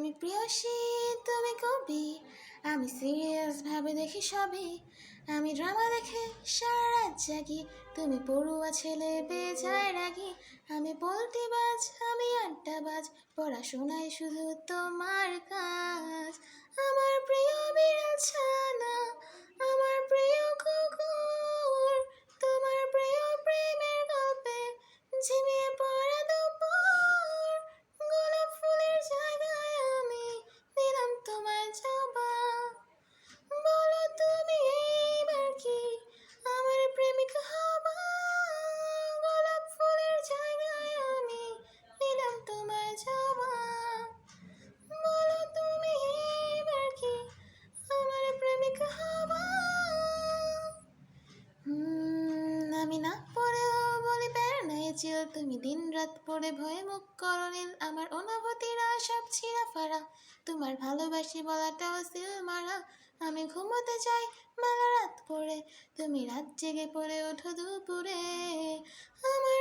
আমি প্রিয়সী, তুমি কবি, আমি সিরিয়াস ভাবে দেখি সবই। আমি ড্রামা দেখে সারা রাত জাগি, তুমি পড়ুয়া ছেলে বেজায় রাগি। আমি বলতিবাজ, আমি আড্ডাবাজ, পড়াশোনায় শুধু তোমার কাজ। আমার প্রিয় বিড়াল ছানা, আমার প্রিয় কুকুর, তোমার প্রিয় প্রেমের গল্পে ঝিমিয়ে পড়া দুপুর। গোলাপ ফুলের জায়গায় আমি দিলাম তোমার জবা। বলো তুমি এইবার কি আমার প্রেমিকা হবা? গোলাপ ফুলের জায়গায় আমি দিলাম তোমার জবা। বলো তুমি এইবার কি আমার প্রেমিকা হবা? আমি না পড়েও বলি প্যারানায় চিল, তুমি দিন রাত পড়ে ভয়ে মুখ করো নীল। আমার অনুভূতিরা সব ছিঁড়া ফাড়া, তোমার ভালোবাসি বলাটাও সিল মারা। আমি ঘুমোতে চাই মেলা রাত করে, তুমি রাত জেগে পড়ে ওঠো দুপুরে। আমার